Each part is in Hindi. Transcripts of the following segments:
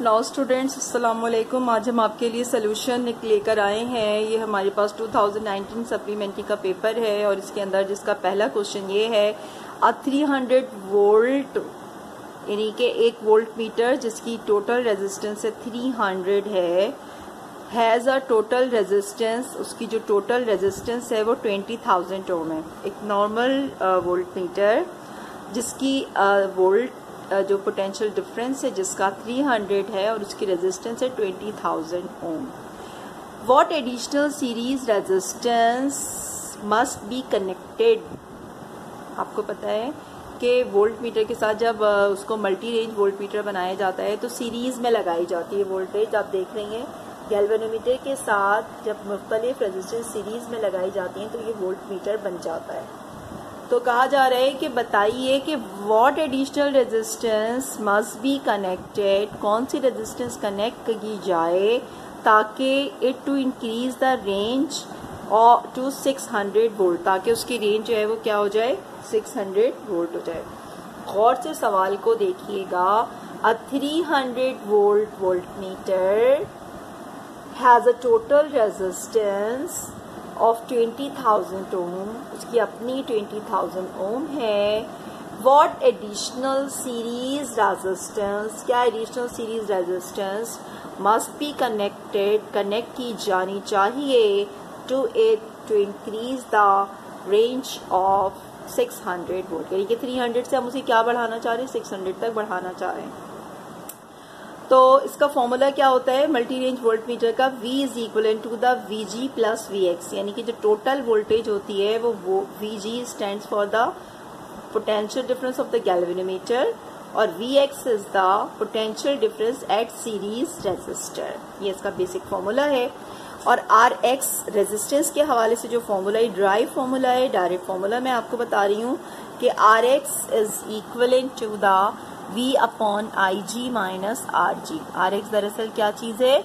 नाउ स्टूडेंट्स अस्सलाम वालेकुम। आज हम आपके लिए सोल्यूशन लेकर आए हैं। ये हमारे पास 2019 सप्लीमेंट्री का पेपर है और इसके अंदर जिसका पहला क्वेश्चन ये है, 300 वोल्ट यानी कि 1 वोल्ट मीटर जिसकी टोटल रेजिस्टेंस है 300 हैज़ अ टोटल रेजिस्टेंस, उसकी जो टोटल रेजिस्टेंस है वो 20,000 ओम है। एक नॉर्मल वोल्ट मीटर जिसकी वोल्ट जो पोटेंशियल डिफरेंस है जिसका 300 है और उसकी रेजिस्टेंस है 20,000 ohm. What additional series resistance must be connected. आपको पता है कि वोल्ट मीटर के साथ जब उसको मल्टी रेंज वोल्ट मीटर बनाया जाता है तो सीरीज में लगाई जाती है वोल्टेज। आप देख रही हैं गैल्वेनोमीटर के साथ जब मुख्तलिफ रेजिस्टेंस सीरीज में लगाई जाती हैं तो ये वोल्ट मीटर बन जाता है। तो कहा जा रहा है कि बताइए कि what additional resistance must be connected, कौन सी रेजिस्टेंस कनेक्ट की जाए ताकि it to increase the range और टू 600 वोल्ट, ताकि उसकी रेंज जो है वो क्या हो जाए 600 वोल्ट हो जाए। गौर से सवाल को देखिएगा। A 300 volt voltmeter has a total resistance of 20,000 ohm, उसकी अपनी 20,000 ओम है। व्हाट एडिशनल सीरीज रेजिस्टेंस, क्या additional series resistance must be connected, connect की जानी चाहिए to increase the range of 600 volt, यानी कि 300 से हम उसे क्या बढ़ाना चाह रहे हैं 600 तक बढ़ाना चाह रहे हैं। तो इसका फॉर्मूला क्या होता है मल्टी रेंज वोल्ट मीटर का, V is equal to the VG plus VX, यानी कि जो टोटल वोल्टेज होती है वो VG stands for the potential difference of the galvanometer और VX is the potential difference at series resistor. ये इसका बेसिक फॉर्मूला है। और RX रेजिस्टेंस के हवाले से जो फॉर्मूला है ड्राइव फॉर्मूला है, डायरेक्ट फॉर्मूला मैं आपको बता रही हूँ कि RX is equal to the V upon IG minus RG। RX दरअसल क्या चीज है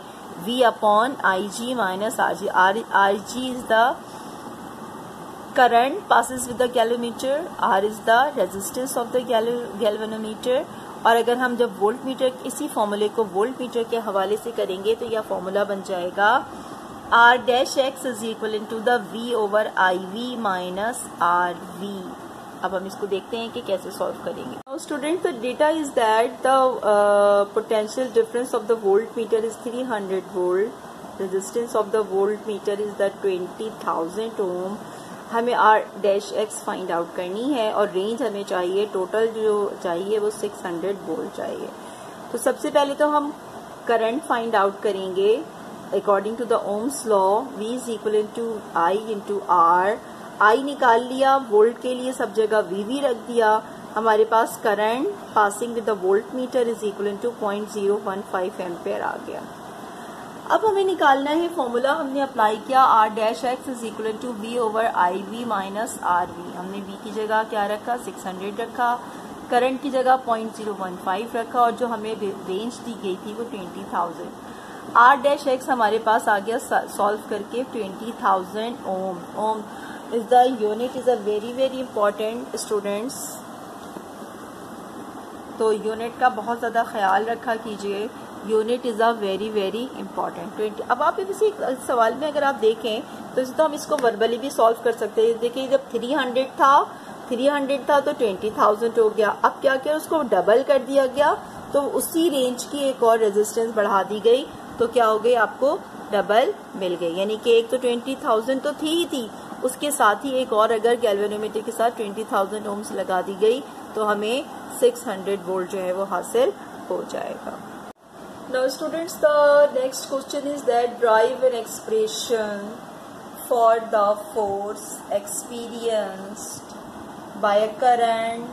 V upon IG minus RG। RG is the current passes with the galvanometer, R is the resistance of the galvanometer। और अगर हम जब वोल्ट मीटर इसी फॉर्मूले को वोल्ट मीटर के हवाले से करेंगे तो यह फॉर्मूला बन जाएगा R dash X is equal to the V over IV minus RV। अब हम इसको देखते हैं कि कैसे सॉल्व करेंगे। Student the data is that the potential difference of the volt meter is 300 volt, resistance of the volt meter is the 20,000 ओम। हमें R dash X find out करनी है और रेंज हमें चाहिए, टोटल जो चाहिए वो 600 वोल्ट चाहिए। तो सबसे पहले तो हम करंट फाइंड आउट करेंगे according to the Ohm's law. V is equal to I into R। I निकाल लिया, वोल्ट के लिए सब जगह VV रख दिया। हमारे पास current passing with the volt meter is equal to 0.015 ampere आ गया। अब हमें निकालना है फॉर्मूला, हमने अप्लाई किया R dash X is equal to V over IV minus RV। हमने V की जगह क्या रखा 600 रखा, करंट की जगह 0.015 रखा और जो हमें रेंज दी गई थी वो 20,000। R डैश X हमारे पास आ गया सॉल्व करके 20,000 ओम। ओम is the unit is a very important students, तो यूनिट का बहुत ज़्यादा ख्याल रखा कीजिए। Unit is a very important. अब आप इसी सवाल में अगर आप देखें तो इसे तो हम इसको वर्बली भी सॉल्व कर सकते हैं। देखिए जब 300 था तो 20,000 हो गया। अब क्या किया उसको डबल कर दिया गया तो उसी रेंज की एक और रेजिस्टेंस बढ़ा दी गई तो क्या हो गई आपको डबल मिल गई, यानी कि एक तो 20,000 तो थी उसके साथ ही एक और अगर गैल्वेनोमीटर के साथ 20,000 ओम्स लगा दी गई तो हमें 600 वोल्ट जो है वो हासिल हो जाएगा। Now students the next question is that drive an expression for the force experienced bye a current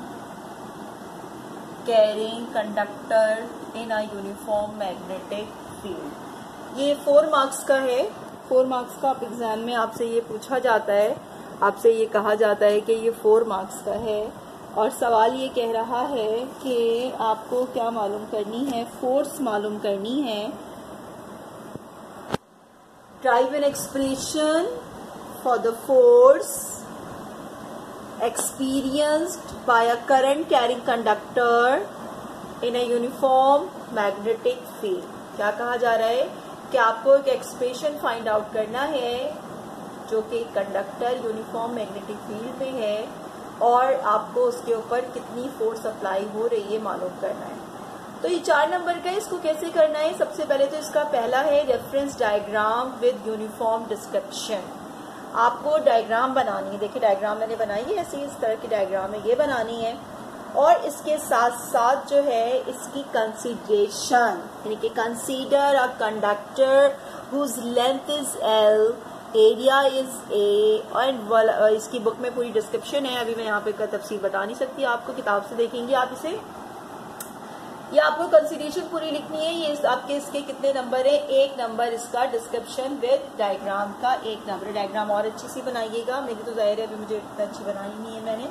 carrying conductor in a uniform magnetic field. ये 4 मार्क्स का है। 4 मार्क्स का आप एग्जाम में आपसे ये पूछा जाता है, आपसे ये कहा जाता है कि ये 4 मार्क्स का है और सवाल ये कह रहा है कि आपको क्या मालूम करनी है, फोर्स मालूम करनी है। Drive an expression for the force experienced by a current carrying conductor in a uniform magnetic field. क्या कहा जा रहा है कि आपको एक एक्सप्रेशन फाइंड आउट करना है जो कि कंडक्टर यूनिफॉर्म मैग्नेटिक फील्ड में है और आपको उसके ऊपर कितनी फोर्स अप्लाई हो रही है मालूम करना है। तो ये 4 नंबर का है, इसको कैसे करना है? सबसे पहले तो इसका पहला है reference diagram with uniform description. आपको डायग्राम बनानी है। देखिए डायग्राम मैंने बनाई है, ऐसी इस तरह की डायग्राम है, ये बनानी है और इसके साथ साथ जो है इसकी कंसीडरेशन, यानी कि consider a conductor whose length is L, area is A और इसकी बुक में पूरी डिस्क्रिप्शन है। अभी मैं यहाँ पे का तफसील बता नहीं सकती, आपको किताब से देखेंगे आप इसे। ये आपको कंसीडरेशन पूरी लिखनी है। ये आपके इसके कितने नंबर है? 1 नंबर इसका डिस्क्रिप्शन विद डायग्राम का 1 नंबर। डायग्राम और अच्छी सी बनाइएगा, मेरी तो जाहिर है अभी मुझे इतना अच्छी बनाई नहीं है मैंने।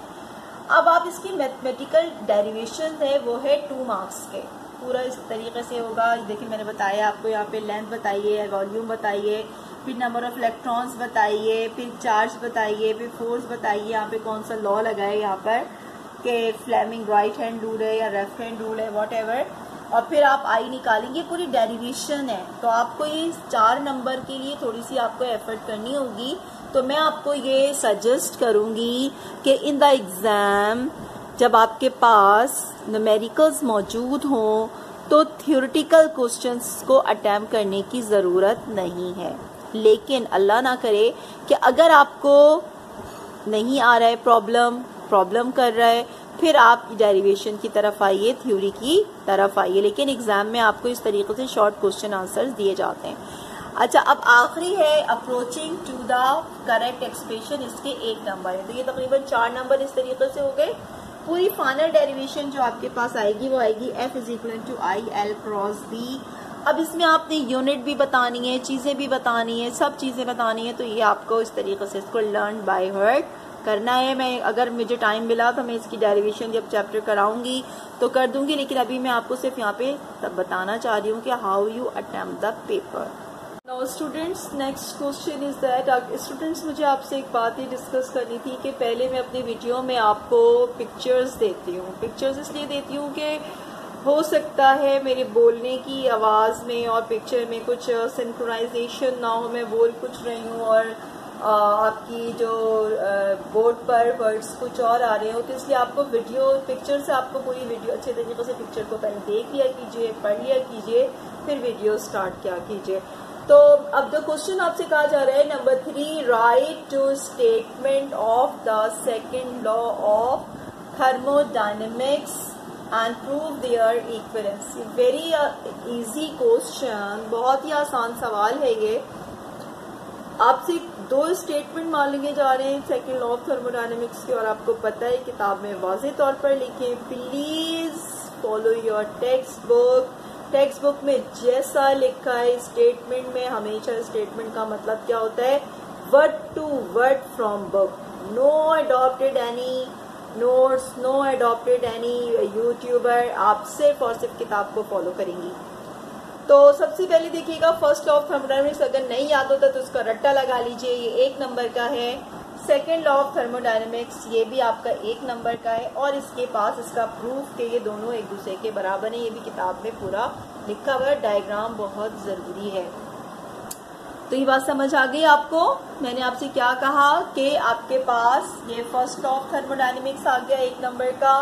अब आप इसकी मैथमेटिकल डेरिवेशन है वो है 2 मार्क्स के। पूरा इस तरीके से होगा। देखिए मैंने बताया आपको, यहाँ पे लेंथ बताइए, वॉल्यूम बताइए, फिर नंबर ऑफ इलेक्ट्रॉन्स बताइए, फिर चार्ज बताइए, फिर फोर्स बताइए, यहाँ पे कौन सा लॉ लगा है यहाँ पर कि फ्लेमिंग राइट हैंड रूल है या लेफ्ट हैंड रूल है, वॉट एवर, और फिर आप आई निकालेंगे। पूरी डेरिवेशन है। तो आपको ये 4 नंबर के लिए थोड़ी सी आपको एफर्ट करनी होगी। तो मैं आपको ये सजेस्ट करूंगी कि इन द एग्जाम जब आपके पास न्यूमेरिकल्स मौजूद हों तो थ्योरेटिकल क्वेश्चंस को अटेम्प्ट करने की ज़रूरत नहीं है। लेकिन अल्लाह ना करे कि अगर आपको नहीं आ रहा है, प्रॉब्लम कर रहा है, फिर आप डेरिवेशन की तरफ आइए, थ्योरी की तरफ आइए। लेकिन एग्जाम में आपको इस तरीके से शॉर्ट क्वेश्चन आंसर्स दिए जाते हैं। अच्छा, अब आखिरी है approaching to the correct expression. इसके 1 नंबर है। तो ये तकरीबन 4 नंबर इस तरीके से हो गए। पूरी फाइनल डेरिवेशन जो आपके पास आएगी वो आएगी F = I L cross B। अब इसमें आपने यूनिट भी बतानी है, चीजें भी बतानी है, सब चीजें बतानी है। तो ये आपको इस तरीके से इसको लर्न बाय हार्ट करना है। मैं अगर मुझे टाइम मिला तो मैं इसकी डेरिवेशन जब चैप्टर कराऊंगी तो कर दूंगी, लेकिन अभी मैं आपको सिर्फ यहाँ पे बताना चाह रही हूँ कि how you attempt the paper. Now students, next question is that, students मुझे आपसे एक बात ही डिस्कस करनी थी कि पहले मैं अपनी वीडियो में आपको पिक्चर्स देती हूँ। पिक्चर्स इसलिए देती हूँ कि हो सकता है मेरे बोलने की आवाज़ में और पिक्चर में कुछ सिंक्रोनाइजेशन ना हो, मैं बोल कुछ रही हूँ और आपकी जो बोर्ड पर वर्ड्स कुछ और आ रहे हो, तो इसलिए आपको वीडियो पिक्चर से आपको पूरी वीडियो अच्छे तरीके से पिक्चर को पहले देख लिया कीजिए, पढ़ लिया कीजिए, फिर वीडियो स्टार्ट किया कीजिए। तो अब द क्वेश्चन आपसे कहा जा रहा है number 3, write to statement of the second law of thermodynamics and prove their equivalence. Very easy question, बहुत ही आसान सवाल है ये। आपसे 2 स्टेटमेंट मांगे जा रहे हैं सेकेंड लॉ ऑफ थर्मोडायनेमिक्स के, और आपको पता है किताब में वाज़ेह तौर पर लिखे। Please follow your text book. Text book में जैसा लिखा है स्टेटमेंट में, हमेशा स्टेटमेंट का मतलब क्या होता है? Word to word from book. No adopted any notes, no adopted any YouTuber. आप सिर्फ और सिर्फ किताब को फॉलो करेंगी। तो सबसे पहले देखिएगा फर्स्ट लॉ ऑफ थर्मोडायनेमिक्स, अगर नहीं याद होता तो उसका रट्टा लगा लीजिए, ये 1 नंबर का है। सेकेंड लॉ ऑफ थर्मोडायनेमिक्स ये भी आपका 1 नंबर का है, और इसके पास इसका प्रूफ कि ये दोनों एक दूसरे के बराबर है, ये भी किताब में पूरा लिखा हुआ है। डायग्राम बहुत जरूरी है। तो ये बात समझ आ गई आपको? मैंने आपसे क्या कहा कि आपके पास ये फर्स्ट लॉ ऑफ थर्मोडायनेमिक्स आ गया 1 नंबर का,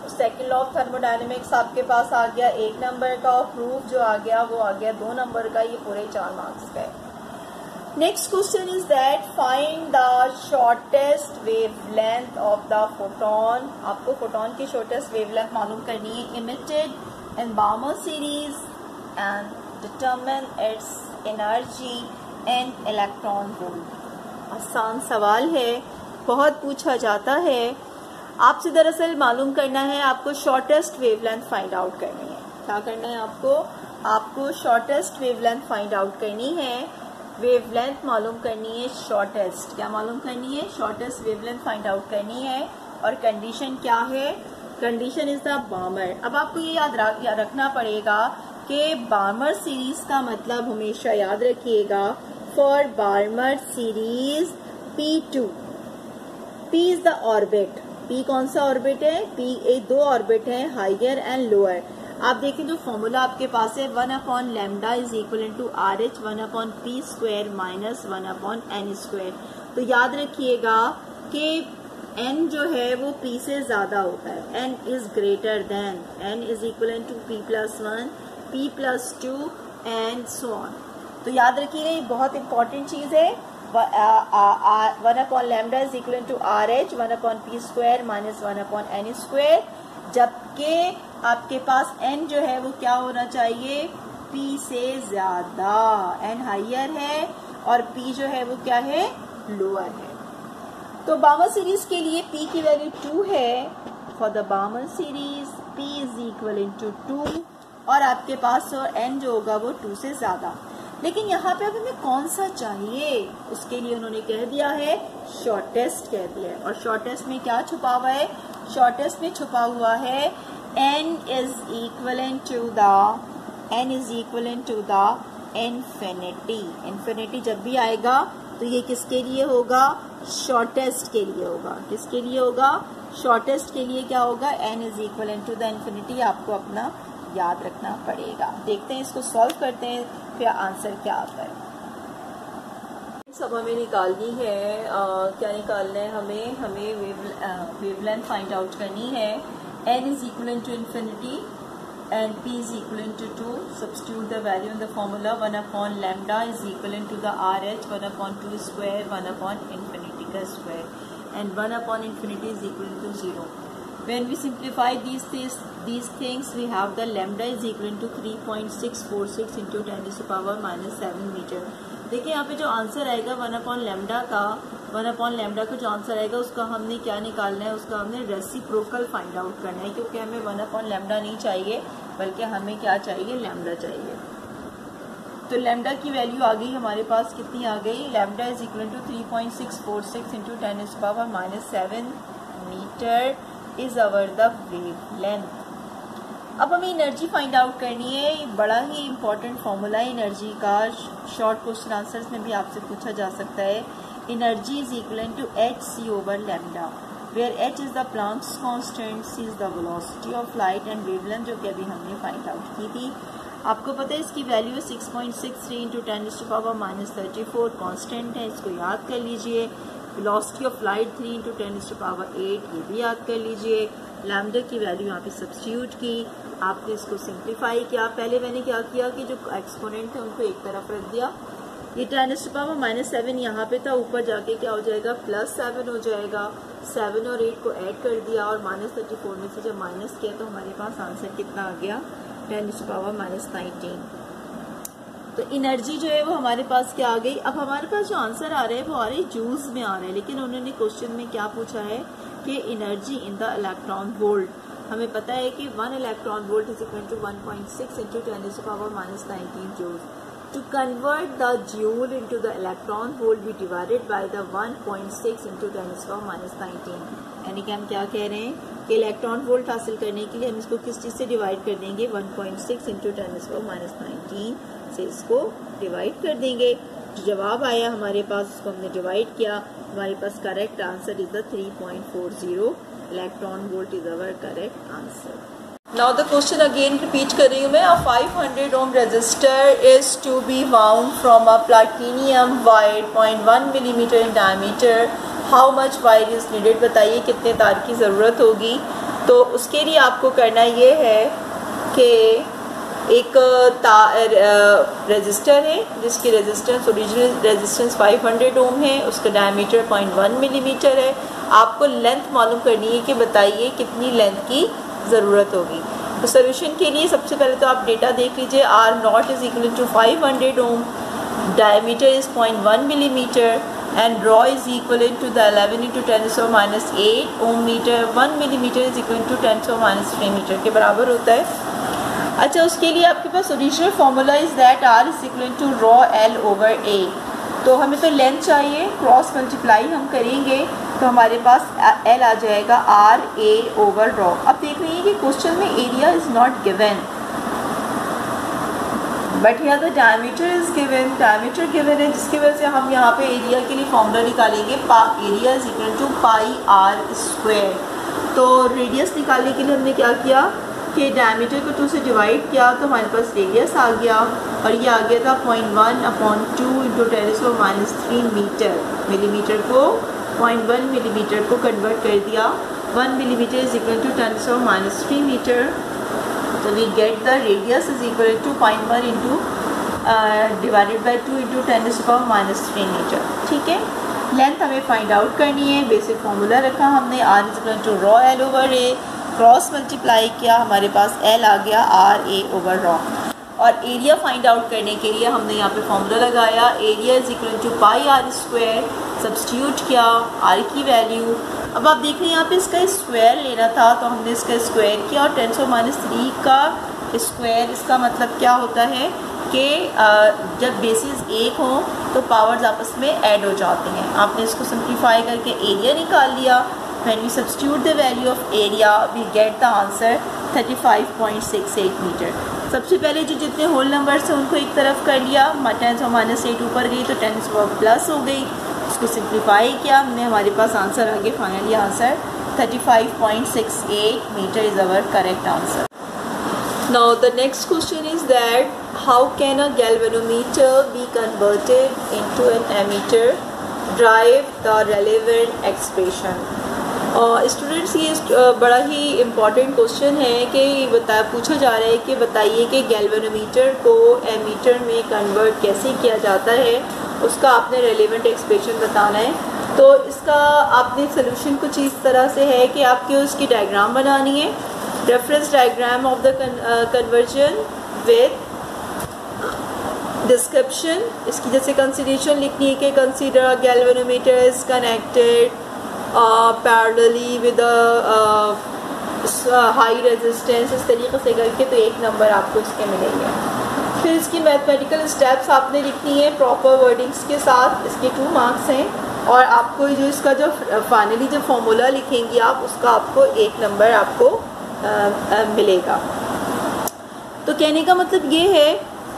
सेकेंड लॉ ऑफ थर्मोडायनेमिक्स आपके पास आ गया 1 नंबर का, और प्रूफ जो आ गया वो आ गया 2 नंबर का। ये पूरे 4 मार्क्स का है। Next question is that find the shortest wavelength of the photon. आपको फोटोन की शॉर्टेस्ट वेवलेंथ मालूम करनी है emitted in Barmer series and determine it's energy in electron volt. आसान सवाल है, बहुत पूछा जाता है। आपसे दरअसल मालूम करना है, आपको शॉर्टेस्ट वेवलेंथ फाइंड आउट करनी है। क्या करना है आपको शॉर्टेस्ट वेवलेंथ फाइंड आउट करनी है। वेवलेंथ मालूम करनी है शॉर्टेस्ट। क्या मालूम करनी है? शॉर्टेस्ट वेवलेंथ फाइंड आउट करनी है। और कंडीशन क्या है? Condition is the Barmer. अब आपको ये याद रखना पड़ेगा कि बार्मर सीरीज का मतलब हमेशा याद रखिएगा, for Barmer series P2, P is the orbit, P कौन सा ऑर्बिट है, पी एक दो ऑर्बिट है, हाइयर एंड लोअर। आप देखें जो फॉर्मूला आपके पास है 1 lambda is equal to R H 1 P square minus 1 N square. तो याद रखिएगा कि n जो है वो p से ज्यादा होता है, n is greater than, n is equal to p+1 p+2 and so on. तो याद रखिएगा ये बहुत इंपॉर्टेंट चीज है। 1 lambda is equal to R H 1 P square minus 1 N square, जबकि आपके पास n जो है वो क्या होना चाहिए, p से ज्यादा, n हाइयर है और p जो है वो क्या है, लोअर है। तो बाउमन सीरीज के लिए p की वैल्यू 2 है। For the Balmer series p is equal to 2 और आपके पास n जो होगा वो 2 से ज्यादा। लेकिन यहाँ पे अब हमें कौन सा चाहिए, उसके लिए उन्होंने कह दिया है शॉर्टेस्ट कह दिया है। और शॉर्टेस्ट में क्या छुपा हुआ है, शॉर्टेस्ट में छुपा हुआ है n is equal to the infinity. Infinity जब भी आएगा तो ये किसके लिए होगा, शॉर्टेस्ट के लिए होगा। किसके लिए होगा, शॉर्टेस्ट के लिए क्या होगा, n is equal to the infinity. आपको अपना याद रखना पड़ेगा। देखते हैं इसको सॉल्व करते हैं फिर आंसर क्या आता है। सब हमें निकालनी है, क्या निकालना है हमें वेवलेंथ फाइंड आउट करनी है। n is equal to infinity and p is equal to 2. Substitute the value in the formula 1 lambda is equal to the RH 1 2 square 1 infinity का square and 1 infinity is equal to 0. When we simplify these things we have the lambda is equal to 3.646 into 10 to the power minus 7 meter. देखिए यहाँ पे जो आंसर आएगा 1 लैम्डा का जो आंसर आएगा उसका हमने क्या निकालना है, उसका हमने रेसिप्रोकल फाइंड आउट करना है, क्योंकि हमें 1 लैम्डा नहीं चाहिए बल्कि हमें क्या चाहिए, लैम्डा चाहिए। तो लैम्डा की वैल्यू आ गई हमारे पास, कितनी आ गई, lambda is equal to 3.646 into 10 to the power minus 7 metre is our the wavelength. अब हमें एनर्जी फाइंड आउट करनी है। ये बड़ा ही इंपॉर्टेंट फॉर्मूला है एनर्जी का, शॉर्ट क्वेश्चन आंसर्स में भी आपसे पूछा जा सकता है। Energy is equal to hc over lambda, where h is the Planck's constant, c is the velocity of light and wavelength जो कि अभी हमने फाइंड आउट की थी। आपको पता है इसकी value 6.63 into 10 to the power minus 34 constant है, इसको याद कर लीजिए। Velocity of light 3 into 10 to the power 8, ये भी याद कर लीजिए। लैम्डा की वैल्यू यहाँ पे सब्स्टिट्यूट की, आपने इसको सिंप्लीफाई किया। पहले मैंने क्या किया कि जो एक्सपोनेंट थे उनको एक तरफ रख दिया, ये 10 टू द पावर माइनस 7 यहाँ पे था, ऊपर जाके क्या हो जाएगा, +7 हो जाएगा। 7 और 8 को ऐड कर दिया और माइनस 34 में से जब माइनस किया तो हमारे पास आंसर कितना आ गया, 10 टू द पावर माइनस 19। तो एनर्जी जो है वो हमारे पास क्या आ गई। अब हमारे पास जो आंसर आ रहे हैं वो आ रहे जूल्स में आ रहे हैं, लेकिन उन्होंने क्वेश्चन में क्या पूछा है कि energy in the electron volt. हमें पता है कि 1 electron volt is equal to 1.6 into 10 to the power minus 19 joules. To convert the joule into the electron volt be divided by the 1.6 into 10 to the power minus 19। यानी कि हम क्या कह रहे हैं कि इलेक्ट्रॉन वोल्ट हासिल करने के लिए हम इसको किस चीज़ से डिवाइड कर देंगे, 1.6 into 10 to the power minus 19 से इसको डिवाइड कर देंगे। जो जवाब आया हमारे पास उसको हमने डिवाइड किया, हमारे पास correct answer is the 3.40 electron volt is our correct answer. Now the question again repeat कर रही हूँ मैं। A 500 ohm resistor is to be wound from a platinum wire 0.1 millimeter in diameter. How much wire is needed? बताइए कितने तार की ज़रूरत होगी। तो उसके लिए आपको करना ये है कि एक रेजिस्टर है जिसकी रेजिस्टेंस ओरिजिनल रेजिस्टेंस 500 ओम है, उसका डायमीटर 0.1 मिलीमीटर है। आपको लेंथ मालूम करनी है कि बताइए कितनी लेंथ की ज़रूरत होगी। तो सोल्यूशन के लिए सबसे पहले तो आप डेटा देख लीजिए। R not is equal to 500 ohm, diameter is 0.1 millimetre and rho is equal to the 11 into 10 to minus 8 ohm metre. 1 millimetre is equal to 10 to minus 3 metre के बराबर होता है। अच्छा, उसके लिए आपके पास original formula is that R is equal to rho L over A. तो हमें तो लेंथ चाहिए, क्रॉस मल्टीप्लाई हम करेंगे तो हमारे पास एल आ जाएगा आर ए ओवर रॉ। अब देख रही हैं कि क्वेश्चन में area is not given but यहाँ the diameter is given, diameter given है जिसकी वजह से हम यहाँ पे एरिया के लिए फॉर्मूला निकालेंगे। Area is equal to pi R square. तो रेडियस निकालने के लिए हमने क्या किया कि डायमीटर को 2 से डिवाइड किया तो हमारे पास रेडियस आ गया, और ये आ गया था 0.1/2 × 10⁻³ मीटर। मिलीमीटर को 0.1 मिलीमीटर को कन्वर्ट कर दिया, 1 millimetre is equal to 10⁻³ metre. तो we get the radius is equal to 0.1 divided by 2 × 10⁻³ metre. ठीक है, लेंथ हमें फाइंड आउट करनी है। बेसिक फार्मूला रखा हमने, r is equal to rho L over A, cross multiply किया, हमारे पास एल आ गया आर ए ओवर रॉ। और एरिया फाइंड आउट करने के लिए हमने यहाँ पे फार्मूला लगाया, area is equal to pi R square, substitute किया आर की वैल्यू। अब आप देख रहे हैं यहाँ पे इसका स्क्वायर लेना था तो हमने इसका स्क्वायर किया, और 10⁻³ का स्क्वायर, इसका मतलब क्या होता है कि जब बेसिस एक हों तो पावर्स आपस में ऐड हो जाते हैं। आपने इसको सिंप्लीफाई करके एरिया निकाल लिया। When we substitute the value of area, we get the answer 35.68 metre. सबसे पहले जो जितने होल नंबर्स हैं उनको एक तरफ कर लिया, 10⁻8 ऊपर गई तो 10 प्लस हो गई, उसको सिंप्लीफाई किया हमने, हमारे पास आंसर आ गया finally answer 35.68 metre is our correct answer. Now the next question is that how can a galvanometer be converted into an ammeter? Derive the relevant expression. Students ये बड़ा ही इम्पॉर्टेंट क्वेश्चन है कि पूछा जा रहा है कि बताइए कि गैल्वेनोमीटर को एमीटर में कन्वर्ट कैसे किया जाता है, उसका आपने रेलेवेंट एक्सप्रेशन बताना है। तो इसका आपने सोल्यूशन कुछ इस तरह से है कि आपके उसकी डायग्राम बनानी है, reference diagram of the conversion with description. इसकी जैसे कंसिडरेशन लिखनी है कि consider galvanometer is connected parallelly with high resistance, इस तरीके से करके तो 1 नंबर आपको इसके मिलेंगे। फिर इसकी मैथमेटिकल स्टेप्स आपने लिखनी है प्रॉपर वर्डिंग्स के साथ, इसके 2 मार्क्स हैं, और आपको जो इसका जो फाइनली जो फॉर्मूला लिखेंगी आप उसका आपको 1 नंबर आपको मिलेगा। तो कहने का मतलब ये है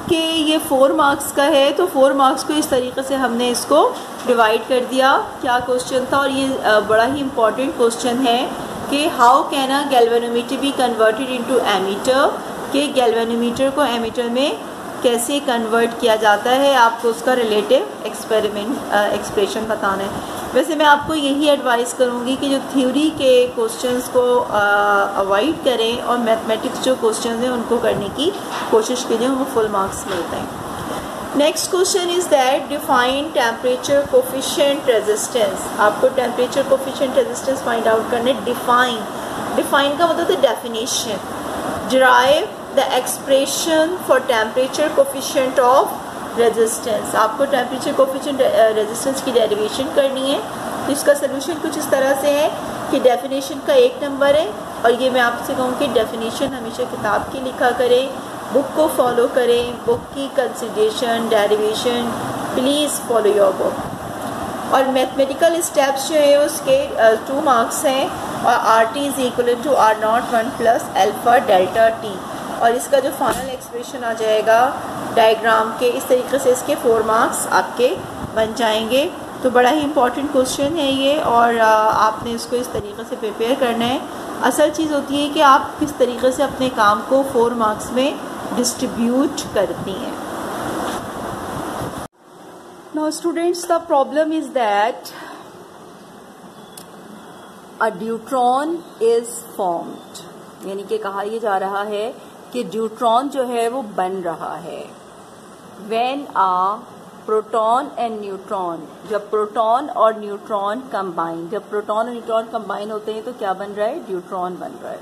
कि ये 4 मार्क्स का है, तो 4 मार्क्स को इस तरीके से हमने इसको डिवाइड कर दिया। क्या क्वेश्चन था, और ये बड़ा ही इम्पॉर्टेंट क्वेश्चन है कि how can a galvanometer be converted into ammeter, कि गैल्वेनोमीटर को एमीटर में कैसे कन्वर्ट किया जाता है, आपको उसका रिलेटिव एक्सप्रेशन बताना है। वैसे मैं आपको यही एडवाइस करूँगी कि जो थ्योरी के क्वेश्चंस को अवॉइड करें और मैथमेटिक्स जो क्वेश्चंस हैं उनको करने की कोशिश कीजिए, वो फुल मार्क्स मिलते हैं। Next question is that define temperature coefficient resistance. आपको temperature coefficient resistance find out करने। डिफाइन का मतलब है definition. Derive the expression for temperature coefficient of resistance. आपको टेम्परेचर कोफिशिएंट रेजिस्टेंस की डेरिवेशन करनी है। तो इसका सोल्यूशन कुछ इस तरह से है कि डेफिनेशन का 1 नंबर है, और ये मैं आपसे कहूँ कि डेफिनेशन हमेशा किताब की लिखा करें, बुक को फॉलो करें, बुक की consideration derivation please follow your book. और मैथमेटिकल स्टेप्स जो है उसके 2 मार्क्स हैं, और R T is equal to R01 plus alpha delta T, और इसका जो फाइनल एक्सप्रेशन आ जाएगा डायग्राम के, इस तरीके से इसके 4 मार्क्स आपके बन जाएंगे। तो बड़ा ही इम्पॉर्टेंट क्वेश्चन है ये, और आपने इसको इस तरीके से प्रिपेयर करना है। असल चीज़ होती है कि आप किस तरीके से अपने काम को 4 मार्क्स में डिस्ट्रीब्यूट करती हैं। Now students, the problem is that a deuteron is formed, यानी कि कहा यह जा रहा है कि ड्यूट्रॉन जो है वो बन रहा है। When a proton and neutron, जब प्रोटॉन और न्यूट्रॉन कंबाइन, जब प्रोटॉन और न्यूट्रॉन कंबाइन होते हैं तो क्या बन रहा है, ड्यूट्रॉन बन रहा है।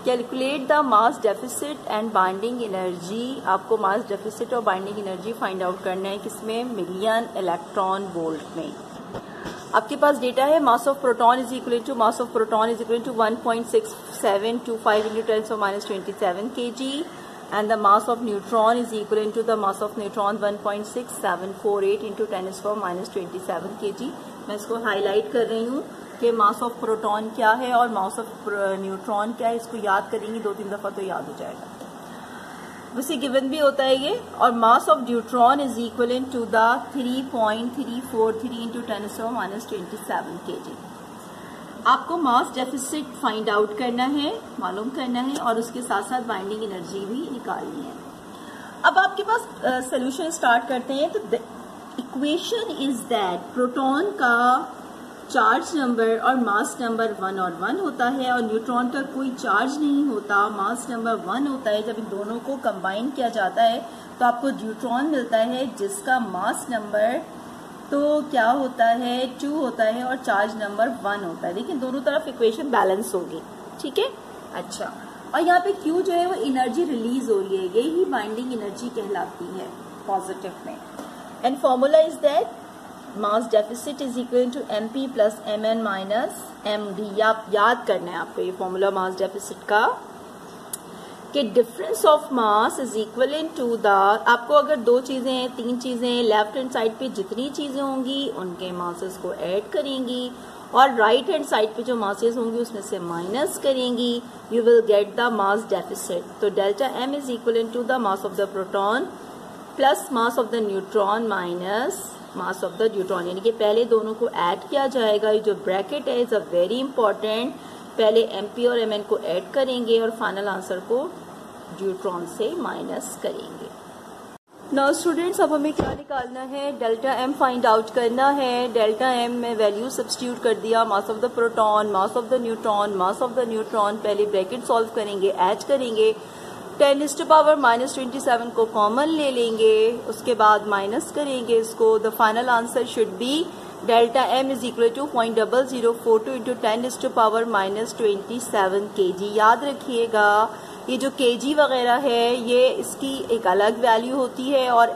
Calculate the mass deficit and binding energy. आपको मास डेफिसिट और बाइंडिंग एनर्जी फाइंड आउट करना है, किसमें, मिलियन इलेक्ट्रॉन वोल्ट में। आपके पास डेटा है mass of proton is equal to 1.6725 into 10⁻27 kg, and the mass of neutron is equivalent to the mass of neutron 1.6748 into 10⁻27 kg। मैं इसको हाईलाइट कर रही हूँ कि मास ऑफ प्रोटॉन क्या है और मास ऑफ न्यूट्रॉन क्या है। इसको याद करेंगे 2-3 दफ़ा तो याद हो जाएगा, वैसे गिवन भी होता है ये। और mass of deuteron is equivalent to the 3.343 into 10⁻27 kg। आपको मास डेफिसिट फाइंड आउट करना है, मालूम करना है, और उसके साथ साथ बाइंडिंग एनर्जी भी निकालनी है। अब आपके पास सोल्यूशन स्टार्ट करते हैं। तो the equation is that proton का चार्ज नंबर और मास नंबर 1 और 1 होता है, और न्यूट्रॉन का कोई चार्ज नहीं होता, मास नंबर 1 होता है। जब इन दोनों को कंबाइन किया जाता है तो आपको न्यूट्रॉन मिलता है जिसका मास नंबर तो क्या होता है 2 होता है और चार्ज नंबर 1 होता है। देखिए दोनों तरफ इक्वेशन बैलेंस होगी, ठीक है। अच्छा, और यहाँ पे Q जो है वो एनर्जी रिलीज हो रही है, यही बाइंडिंग एनर्जी कहलाती है पॉजिटिव में। And formula is that mass deficit is equal to MP plus MN minus MD। आप याद करना है आपको ये फॉर्मूला मास डेफिसिट का, कि difference of mass is equal to the, आपको अगर 2 चीजें 3 चीजें लेफ्ट हैंड साइड पे जितनी चीजें होंगी उनके मासेस को ऐड करेंगी, और राइट हैंड साइड पे जो मासेस होंगी उसमें से माइनस करेंगी, you will get the mass deficit. तो delta M is equal to the mass of the proton plus mass of the neutron minus mass of the neutron, यानी कि पहले दोनों को ऐड किया जाएगा। ये जो ब्रैकेट है इज अ वेरी इंपॉर्टेंट, पहले MP और MN को ऐड करेंगे और फाइनल आंसर को न्यूट्रॉन से माइनस करेंगे। नाउ स्टूडेंट्स, अब हमें क्या निकालना है, डेल्टा M फाइंड आउट करना है। डेल्टा M में वैल्यू सब्स्टिट्यूट कर दिया, मास of the proton, mass of the neutron, mass of the neutron, पहले ब्रैकेट सॉल्व करेंगे, ऐड करेंगे, 10⁻⁻27 को कॉमन ले लेंगे, उसके बाद माइनस करेंगे इसको। The final answer should be delta M is equal to 0.0042 into 10⁻⁻27 kg। याद रखिएगा ये जो kg वगैरह है ये इसकी एक अलग वैल्यू होती है, और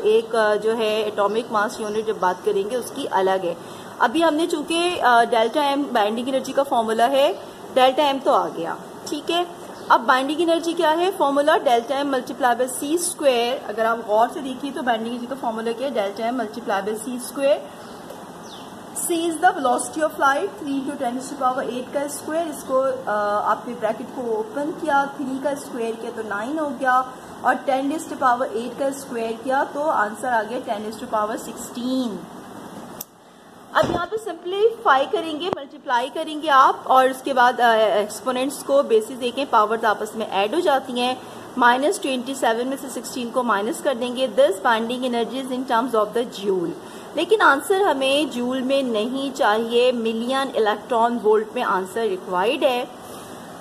एक जो है एटॉमिक मास यूनिट जब बात करेंगे उसकी अलग है। अभी हमने चूंकि डेल्टा M बाइंडिंग एनर्जी का फॉर्मूला है, डेल्टा M तो आ गया, ठीक है। अब बाइंडिंग एनर्जी क्या है, formula delta M multiply by C square. अगर आप गौर से देखिए तो बाइंडिंग एनर्जी का फॉर्मूला क्या है, delta M multiply by C square. C is the velocity of light, 3 × 10⁸ का स्क्वायर। इसको आपने ब्रैकेट को ओपन किया, 3 का स्क्वायर किया तो 9 हो गया, और 10⁸ का स्क्वायर किया तो आंसर आ गया 10⁻16। अब यहाँ पे सिंप्लीफाई करेंगे, मल्टीप्लाई करेंगे आप, और उसके बाद एक्सपोनेंट्स को बेसिस देखें, पावर्स आपस में ऐड हो जाती हैं। -27 में से 16 को माइनस कर देंगे। This binding energy is in terms of the joule, लेकिन आंसर हमें जूल में नहीं चाहिए, मिलियन इलेक्ट्रॉन वोल्ट में आंसर रिक्वायर्ड है।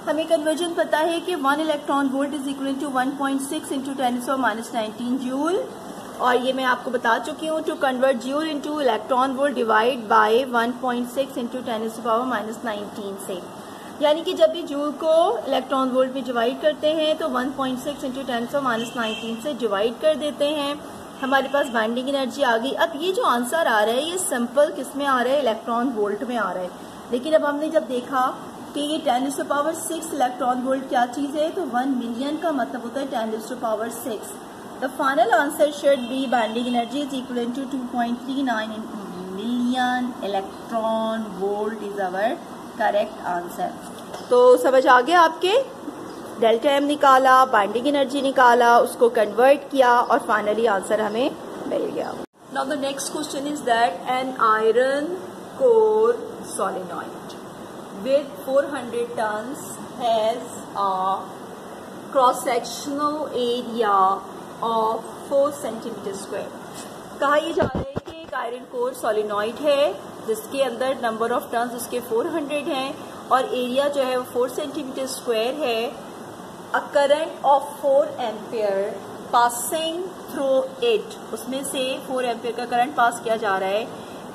हमें कन्वर्जन पता है कि 1 electron volt is equal to 1.6 into 10⁻⁻19 joule, और ये मैं आपको बता चुकी हूँ। To convert joule into electron volt divide by 1.6 into 10⁻⁻19 से, यानी कि जब भी जूल को इलेक्ट्रॉन वोल्ट में डिवाइड करते हैं तो 1.6 इंटू 10⁻⁻19 से डिवाइड कर देते हैं, हमारे पास बाइंडिंग एनर्जी आ गई। अब ये जो आंसर आ रहा है ये सिंपल किस में आ रहा है, इलेक्ट्रॉन वोल्ट में आ रहा है, लेकिन अब हमने जब देखा कि ये 10⁻6 इलेक्ट्रॉन वोल्ट क्या चीज है, तो 1 मिलियन का मतलब होता है 10⁻6। The final answer should be binding energy is equal to 2.39 million electron volt is our correct answer. तो समझ आ गया आपके, डेल्टा M निकाला, बाइंडिंग एनर्जी निकाला, उसको कन्वर्ट किया और फाइनली आंसर हमें मिल गया। Now the next question is that an iron core solenoid with 400 tons has a cross-sectional area of 4 centimeter square। कहा यह जा रहा है कि एक आयरन कोर सोलेनॉइड है जिसके अंदर नंबर ऑफ टर्न्स उसके 400 हैं और एरिया जो है वो 4 सेंटीमीटर स्क्वायर है। A current of 4 ampere passing through it, उसमें से 4 एम्पियर का करंट पास किया जा रहा है।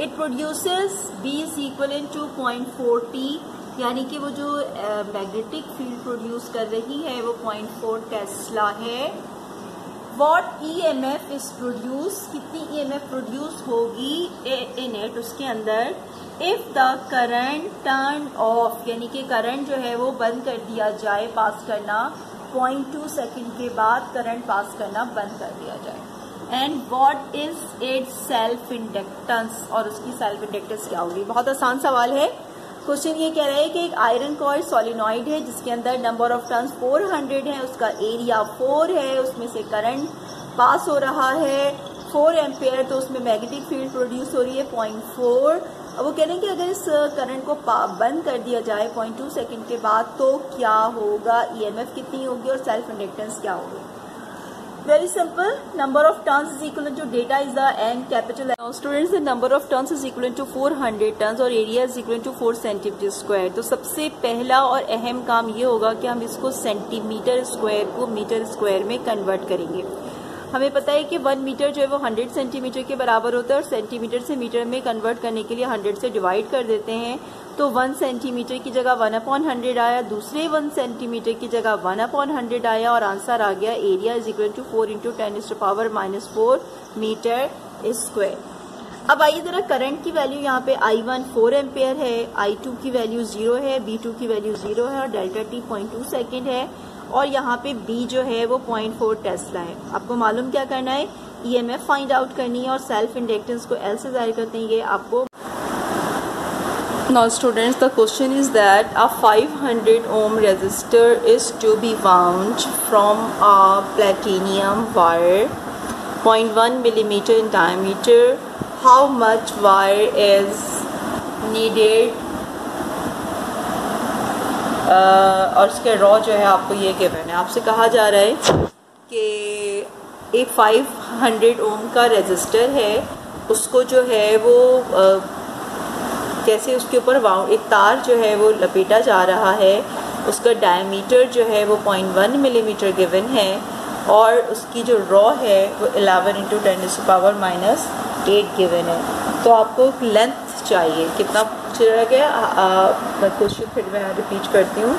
It produces B is equal to 0.40, यानी कि वो जो मैग्नेटिक फील्ड प्रोड्यूस कर रही है वो 0.4 टेस्ला है। वॉट EMF इज प्रोड्यूस, कितनी EMF प्रोड्यूस होगी इन इट उसके अंदर, if the current turn off, यानी कि करंट जो है वो बंद कर दिया जाए पास करना, 0.2 सेकेंड के बाद करंट पास करना बंद कर दिया जाए। And what is it's self inductance, और उसकी सेल्फ इंडक्टेंस क्या होगी। बहुत आसान सवाल है। क्वेश्चन ये कह रहा है कि एक आयरन कोर सोलेनॉइड है जिसके अंदर नंबर ऑफ टर्न्स 400 है, उसका एरिया 4 है, उसमें से करंट पास हो रहा है 4 एम्पियर, तो उसमें मैग्नेटिक फील्ड प्रोड्यूस हो रही है 0.4 अब वो कह रहे हैं कि अगर इस करंट को बंद कर दिया जाए 0.2 सेकंड के बाद तो क्या होगा, ईएमएफ कितनी होगी और सेल्फ इंडक्टेंस क्या होगी। Very simple. Number of turns is equivalent to data is the N capital. Now students, the number of turns is equivalent to 400 turns और area is equivalent to 4 centimeter square. तो सबसे पहला और अहम काम ये होगा कि हम इसको सेंटीमीटर स्क्वायर को मीटर स्क्वायर में कन्वर्ट करेंगे। हमें पता है कि 1 मीटर जो है वो 100 सेंटीमीटर के बराबर होता है और सेंटीमीटर से मीटर में कन्वर्ट करने के लिए 100 से डिवाइड कर देते हैं। तो 1 सेंटीमीटर की जगह 1/100 आया, दूसरे 1 सेंटीमीटर की जगह 1/100 आया और आंसर आ गया area is equal to 4 × 10⁻⁻4 metre square. अब आइए जरा करंट की वैल्यू यहाँ पे I1 4 एम्पेयर है, I2 की वैल्यू 0 है, B2 की वैल्यू 0 है और डेल्टा T 0.2 सेकेंड है और यहाँ पे B जो है वो 0.4 टेस्ला है। आपको मालूम क्या करना है, ईएमएफ फाइंड आउट करनी है और सेल्फ इंडक्टेंस को L से जाहिर करते हैं। ये आपको Now students, the question is that a 500 ohm resistor is to be wound from a platinum wire 0.1 millimeter in diameter. How much wire is needed? और इसके रॉ जो है आपको ये गिवन है। आपसे कहा जा रहा है कि एक 500 ओम का रेजिस्टर है, उसको जो है वो कैसे उसके ऊपर एक तार जो है वो लपेटा जा रहा है, उसका डायमीटर जो है वो 0.1 मिलीमीटर गिवन है और उसकी जो रॉ है वो 11 × 10⁻⁻8 गिवन है। तो आपको लेंथ चाहिए, कितना पूछ रहा गया, मैं क्वेश्चन फिर मैं रिपीट करती हूँ।